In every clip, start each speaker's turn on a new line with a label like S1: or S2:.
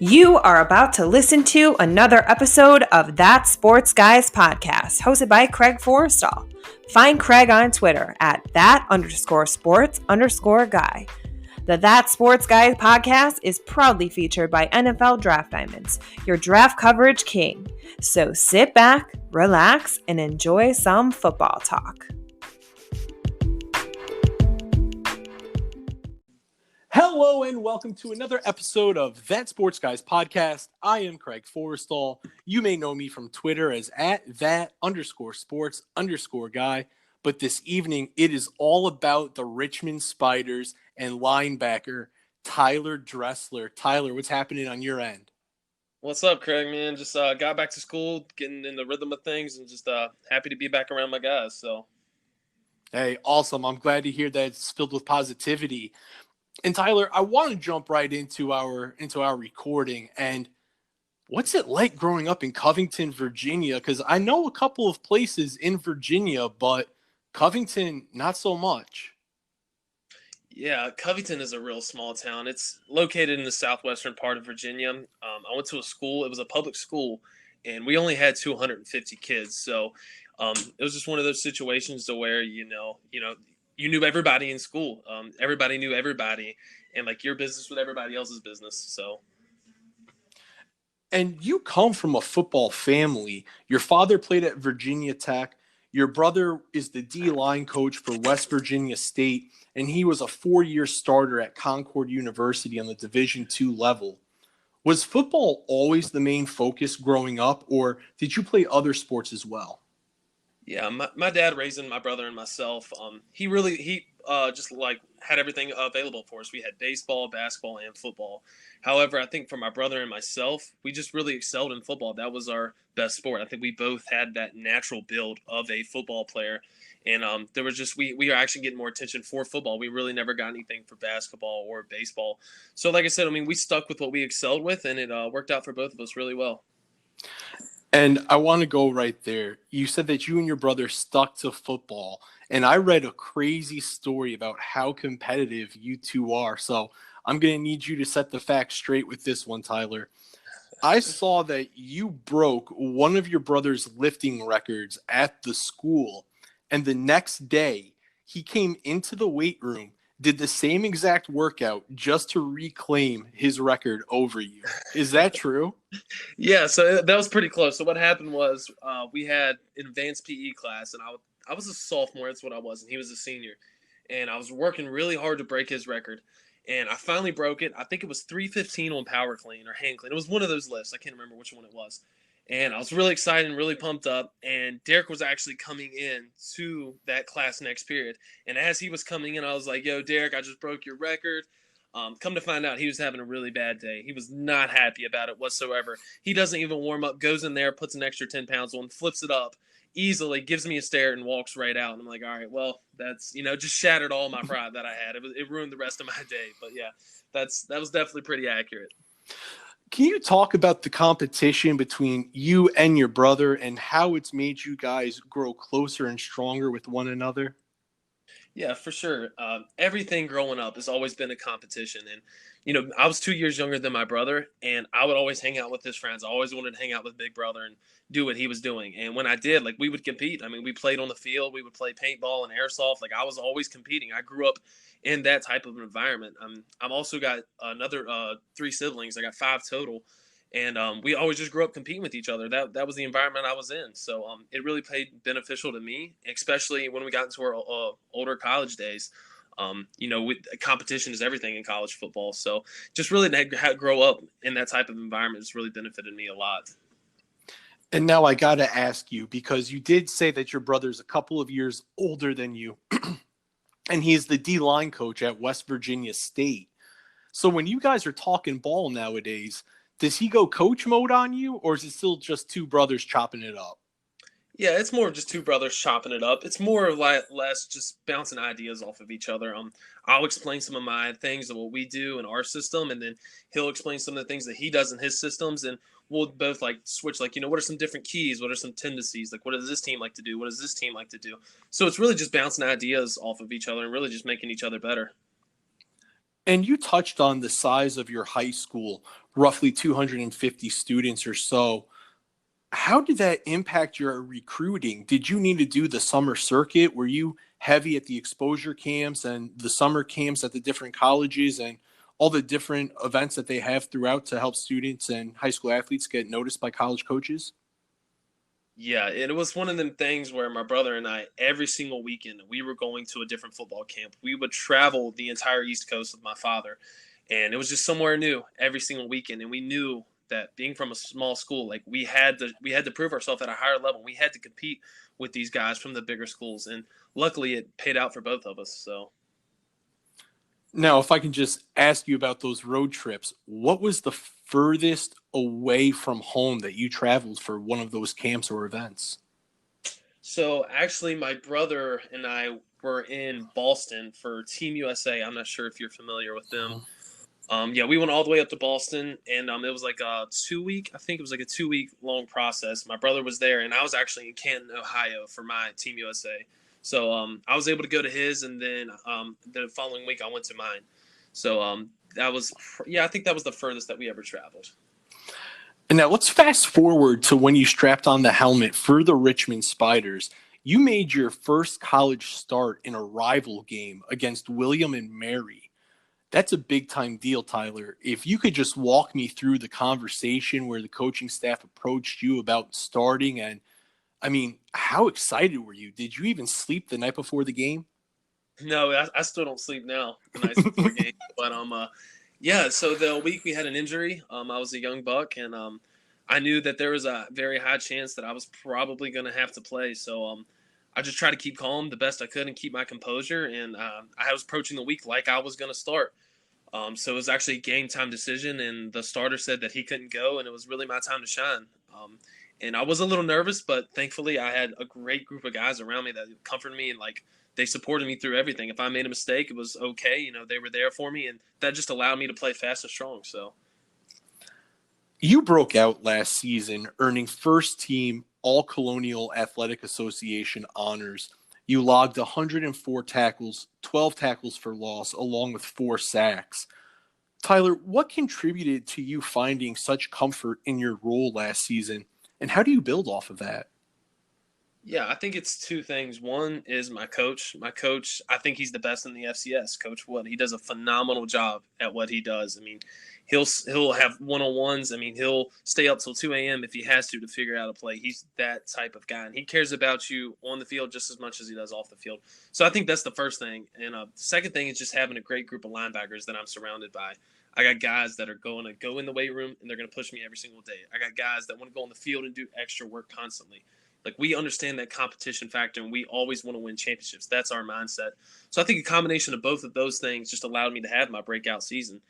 S1: You are about to listen to another episode of That Sports Guys podcast, hosted by Craig Forrestal. Find Craig on Twitter at that_sports_guy. The That Sports Guys podcast is proudly featured by NFL Draft Diamonds, your draft coverage king. So sit back, relax, and enjoy some football talk.
S2: Hello and welcome to another episode of That Sports Guys podcast. I am Craig Forrestal. You may know me from Twitter as at that_sports_guy. But this evening, it is all about the Richmond Spiders and linebacker Tyler Dressler. Tyler, what's happening on your end?
S3: What's up, Craig, man? Just got back to school, getting in the rhythm of things, and just happy to be back around my guys. So,
S2: hey, awesome. I'm glad to hear that it's filled with positivity. And Tyler, I want to jump right into our recording. And what's it like growing up in Covington, Virginia? Because I know a couple of places in Virginia, but Covington, not so much.
S3: Yeah, Covington is a real small town. It's located in the southwestern part of Virginia. I went to a school. It was a public school, and we only had 250 kids. So it was just one of those situations to where, you knew everybody in school. Everybody knew everybody, and like your business with everybody else's business. So,
S2: and you come from a football family. Your father played at Virginia Tech. Your brother is the D-line coach for West Virginia State, and he was a 4-year starter at Concord University on the Division II level. Was football always the main focus growing up, or did you play other sports as well?
S3: Yeah, my dad raising my brother and myself, he just like had everything available for us. We had baseball, basketball, and football. However, I think for my brother and myself, we just really excelled in football. That was our best sport. I think we both had that natural build of a football player. And there was just we are actually getting more attention for football. We really never got anything for basketball or baseball. So like I said, we stuck with what we excelled with, and it worked out for both of us really well.
S2: And I want to go right there. You said that you and your brother stuck to football, and I read a crazy story about how competitive you two are. So I'm going to need you to set the facts straight with this one, Tyler. I saw that you broke one of your brother's lifting records at the school, and the next day he came into the weight room, did the same exact workout just to reclaim his record over you. Is that true?
S3: Yeah, so that was pretty close. So what happened was we had an advanced PE class, and I was a sophomore. That's what I was, and he was a senior. And I was working really hard to break his record. And I finally broke it. I think it was 315 on power clean or hand clean. It was one of those lifts. I can't remember which one it was. And I was really excited and really pumped up. And Derek was actually coming in to that class next period. And as he was coming in, I was like, yo, Derek, I just broke your record. Come to find out, he was having a really bad day. He was not happy about it whatsoever. He doesn't even warm up, goes in there, puts an extra 10 pounds on, flips it up easily, gives me a stare, and walks right out. And I'm like, all right, well, that's, just shattered all my pride that I had. It ruined the rest of my day. But, yeah, that was definitely pretty accurate.
S2: Can you talk about the competition between you and your brother and how it's made you guys grow closer and stronger with one another?
S3: Yeah, for sure. Everything growing up has always been a competition. And, I was 2 years younger than my brother, and I would always hang out with his friends. I always wanted to hang out with Big Brother and do what he was doing. And when I did, we would compete. We played on the field. We would play paintball and airsoft. I was always competing. I grew up in that type of environment. I've also got another 3 siblings. I got 5 total. And we always just grew up competing with each other. That was the environment I was in. So it really played beneficial to me, especially when we got into our older college days. Competition is everything in college football. So just really to grow up in that type of environment has really benefited me a lot.
S2: And now I got to ask you, because you did say that your brother's a couple of years older than you, and he's the D-line coach at West Virginia State. So when you guys are talking ball nowadays, does he go coach mode on you, or is it still just two brothers chopping it up?
S3: Yeah, it's more of just two brothers chopping it up. It's more or less just bouncing ideas off of each other. I'll explain some of my things of what we do in our system, and then he'll explain some of the things that he does in his systems, and we'll both switch. What are some different keys? What are some tendencies? What does this team like to do? What does this team like to do? So it's really just bouncing ideas off of each other and really just making each other better.
S2: And you touched on the size of your high school. roughly 250 students or so. How did that impact your recruiting? Did you need to do the summer circuit? Were you heavy at the exposure camps and the summer camps at the different colleges and all the different events that they have throughout to help students and high school athletes get noticed by college coaches?
S3: Yeah, it was one of them things where my brother and I, every single weekend, we were going to a different football camp. We would travel the entire East Coast with my father, and it was just somewhere new every single weekend. And we knew that being from a small school, like we had to prove ourselves at a higher level. We had to compete with these guys from the bigger schools, and luckily, it paid out for both of us. So.
S2: Now, if I can just ask you about those road trips, what was the furthest away from home that you traveled for one of those camps or events?
S3: So actually, my brother and I were in Boston for Team USA. I'm not sure if you're familiar with them. Yeah, we went all the way up to Boston, and it was like a 2 week. I think it was like a 2 week long process. My brother was there, and I was actually in Canton, Ohio, for my Team USA. So I was able to go to his, and then the following week I went to mine. So that was, yeah, I think that was the furthest that we ever traveled.
S2: And now let's fast forward to when you strapped on the helmet for the Richmond Spiders. You made your first college start in a rival game against William and Mary. That's a big time deal, Tyler. If you could just walk me through the conversation where the coaching staff approached you about starting, and I mean, how excited were you? Did you even sleep the night before the game?
S3: No, I still don't sleep now the nights before games. But yeah. So the week we had an injury. I was a young buck, and I knew that there was a very high chance that I was probably going to have to play. So I just tried to keep calm the best I could and keep my composure. And I was approaching the week like I was going to start. So it was actually a game time decision, and the starter said that he couldn't go, and it was really my time to shine. And I was a little nervous, but thankfully I had a great group of guys around me that comforted me and they supported me through everything. If I made a mistake, it was okay. They were there for me, and that just allowed me to play fast and strong. So
S2: You broke out last season, earning first team All Colonial Athletic Association honors. You logged 104 tackles, 12 tackles for loss, along with 4 sacks. Tyler, what contributed to you finding such comfort in your role last season, and how do you build off of that?
S3: yeah, I think it's two things. One is my coach. My coach, I think he's the best in the FCS. Coach Wood, he does a phenomenal job at what he does. I mean, he'll have one-on-ones. I mean, he'll stay up till 2 a.m. if he has to figure out a play. He's that type of guy, and he cares about you on the field just as much as he does off the field. So I think that's the first thing. And the second thing is just having a great group of linebackers that I'm surrounded by. I got guys that are going to go in the weight room and they're going to push me every single day. I got guys that want to go on the field and do extra work constantly. Like, we understand that competition factor, and we always want to win championships. That's our mindset. So I think a combination of both of those things just allowed me to have my breakout season.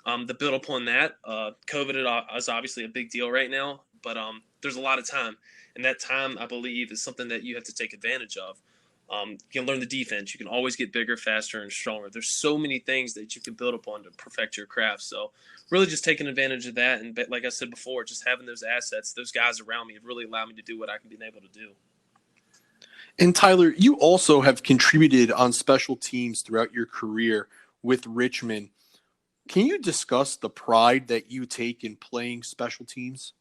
S3: To build upon that, COVID is obviously a big deal right now, but there's a lot of time. And that time, I believe, is something that you have to take advantage of. You can learn the defense. You can always get bigger, faster, and stronger. There's so many things that you can build upon to perfect your craft. So really just taking advantage of that. And like I said before, just having those assets, those guys around me have really allowed me to do what I've been able to do.
S2: And Tyler, you also have contributed on special teams throughout your career with Richmond. Can you discuss the pride that you take in playing special teams?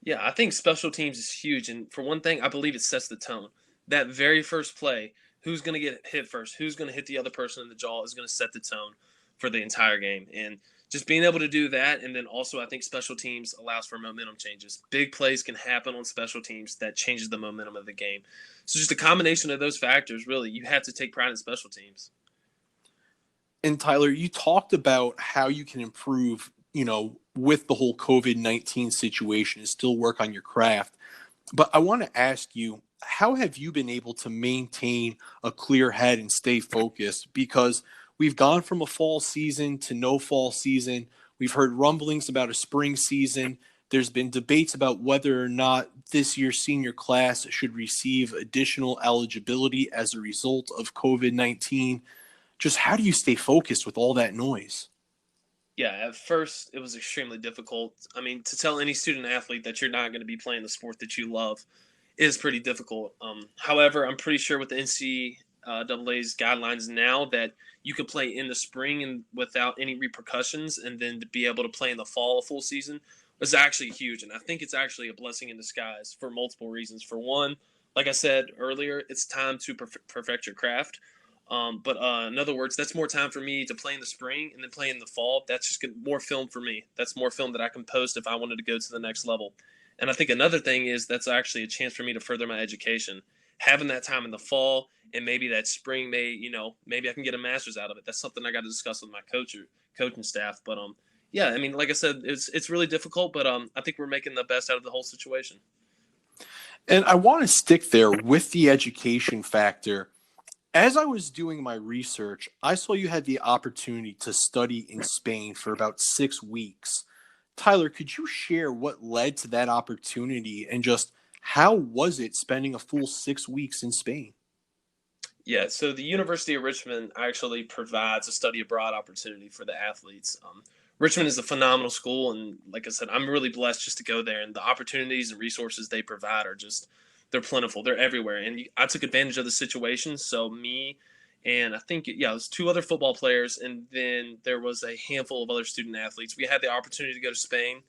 S3: Yeah, I think special teams is huge. And for one thing, I believe it sets the tone. That very first play, who's going to get hit first, who's going to hit the other person in the jaw is going to set the tone for the entire game. And just being able to do that, and then also I think special teams allows for momentum changes. Big plays can happen on special teams that changes the momentum of the game. So just a combination of those factors, really, you have to take pride in special teams.
S2: And Tyler, you talked about how you can improve, with the whole COVID-19 situation and still work on your craft. But I want to ask you, how have you been able to maintain a clear head and stay focused? Because we've gone from a fall season to no fall season. We've heard rumblings about a spring season. There's been debates about whether or not this year's senior class should receive additional eligibility as a result of COVID-19. Just how do you stay focused with all that noise?
S3: Yeah, at first it was extremely difficult. I mean, to tell any student athlete that you're not going to be playing the sport that you love is pretty difficult. However, I'm pretty sure with the NC NCAA's guidelines now that you can play in the spring and without any repercussions, and then to be able to play in the fall a full season is actually huge. And I think it's actually a blessing in disguise for multiple reasons. For one, like I said earlier, it's time to perfect your craft. But in other words, that's more time for me to play in the spring and then play in the fall. That's just more film for me. That's more film that I can post if I wanted to go to the next level. And I think another thing is that's actually a chance for me to further my education. Having that time in the fall and maybe that spring maybe I can get a master's out of it. That's something I got to discuss with my coaching staff. But yeah, I mean, like I said, it's really difficult, but I think we're making the best out of the whole situation.
S2: And I want to stick there with the education factor. As I was doing my research, I saw you had the opportunity to study in Spain for about 6 weeks. Tyler, could you share what led to that opportunity and just how was it spending a full 6 weeks in Spain?
S3: Yeah, so the University of Richmond actually provides a study abroad opportunity for the athletes. Richmond is a phenomenal school, and like I said, I'm really blessed just to go there, and the opportunities and resources they provide are they're plentiful. They're everywhere, and I took advantage of the situation. So me and I think, it was 2 other football players, and then there was a handful of other student athletes. We had the opportunity to go to Spain.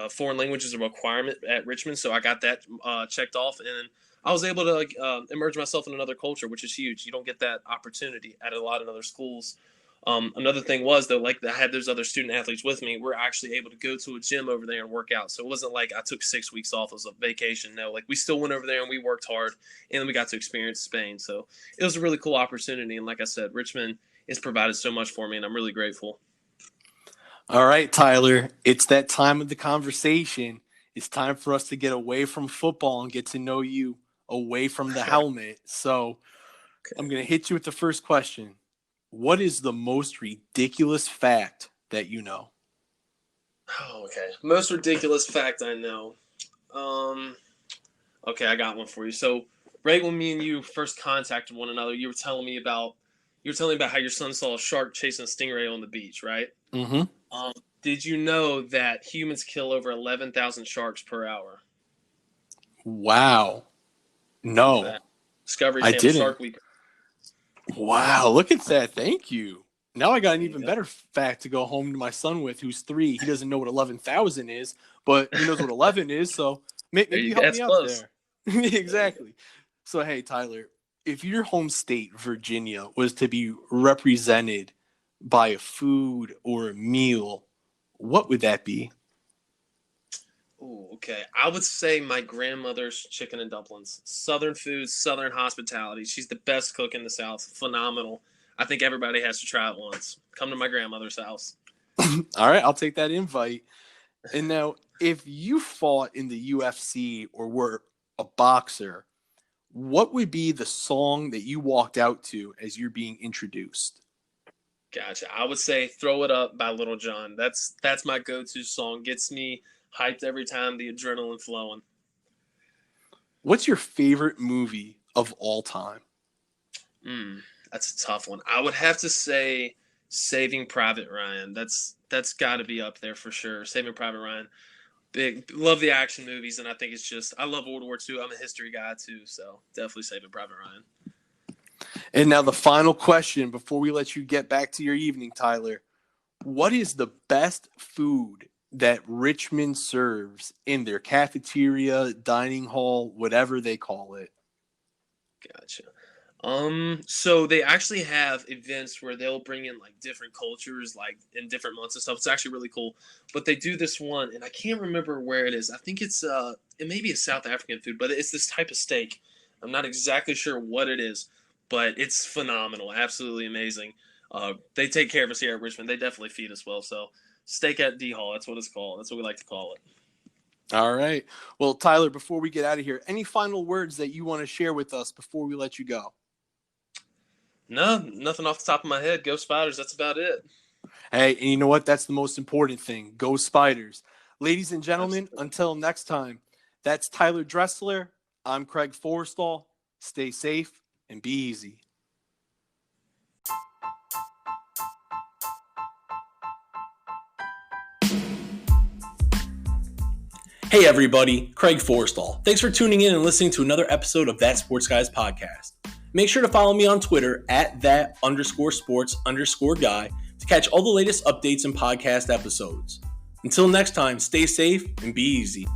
S3: Foreign language is a requirement at Richmond, so I got that checked off, and I was able to immerse myself in another culture, which is huge. You don't get that opportunity at a lot of other schools. Another thing was, though, like I had those other student athletes with me, we're actually able to go to a gym over there and work out. So it wasn't like I took 6 weeks off as a vacation. No, like we still went over there and we worked hard, and then we got to experience Spain. So it was a really cool opportunity. And like I said, Richmond has provided so much for me, and I'm really grateful.
S2: All right, Tyler, it's that time of the conversation. It's time for us to get away from football and get to know you away from the helmet. So I'm going to hit you with the first question. What is the most ridiculous fact that you know?
S3: Oh, okay. Most ridiculous fact I know. Okay, I got one for you. So right when me and you first contacted one another, you were telling me about how your son saw a shark chasing a stingray on the beach, right?
S2: Mm-hmm.
S3: Did you know that humans kill over 11,000 sharks per hour?
S2: Wow. No.
S3: Discovery
S2: I
S3: Channel
S2: didn't.
S3: Shark Week.
S2: Wow, look at that. Thank you. Now I got an even better fact to go home to my son with, who's 3. He doesn't know what 11,000 is, but he knows what 11 is, so maybe you help me out
S3: close.
S2: there. Exactly. So, hey, Tyler, if your home state, Virginia, was to be represented by a food or a meal, what would that be?
S3: Ooh, okay. I would say my grandmother's chicken and dumplings. Southern food, Southern hospitality. She's the best cook in the South. Phenomenal. I think everybody has to try it once. Come to my grandmother's house.
S2: All right, I'll take that invite. And now, if you fought in the UFC or were a boxer, what would be the song that you walked out to as you're being introduced?
S3: Gotcha. I would say Throw It Up by Little John. That's my go-to song. Gets me hyped every time, the adrenaline flowing.
S2: What's your favorite movie of all time?
S3: That's a tough one. I would have to say Saving Private Ryan. That's got to be up there for sure. Saving Private Ryan. Love the action movies, and I think I love World War II. I'm a history guy too, so definitely Saving Private Ryan.
S2: And now the final question before we let you get back to your evening, Tyler. What is the best food that Richmond serves in their cafeteria, dining hall, whatever they call it?
S3: Gotcha. So they actually have events where they'll bring in like different cultures, like in different months and stuff. It's actually really cool. But they do this one, and I can't remember where it is. I think it may be a South African food, but it's this type of steak. I'm not exactly sure what it is, but it's phenomenal, absolutely amazing. They take care of us here at Richmond. They definitely feed us well. So steak at D Hall, that's what it's called. That's what we like to call it.
S2: All right. Well, Tyler, before we get out of here, any final words that you want to share with us before we let you go?
S3: No, nothing off the top of my head. Go Spiders. That's about it.
S2: Hey, and you know what? That's the most important thing. Go Spiders. Ladies and gentlemen, until next time, that's Tyler Dressler. I'm Craig Forstall. Stay safe and be easy. Hey everybody, Craig Forstall. Thanks for tuning in and listening to another episode of That Sports Guys podcast.
S4: Make sure to follow me on Twitter at @that_sports_guy to catch all the latest updates and podcast episodes. Until next time, stay safe and be easy.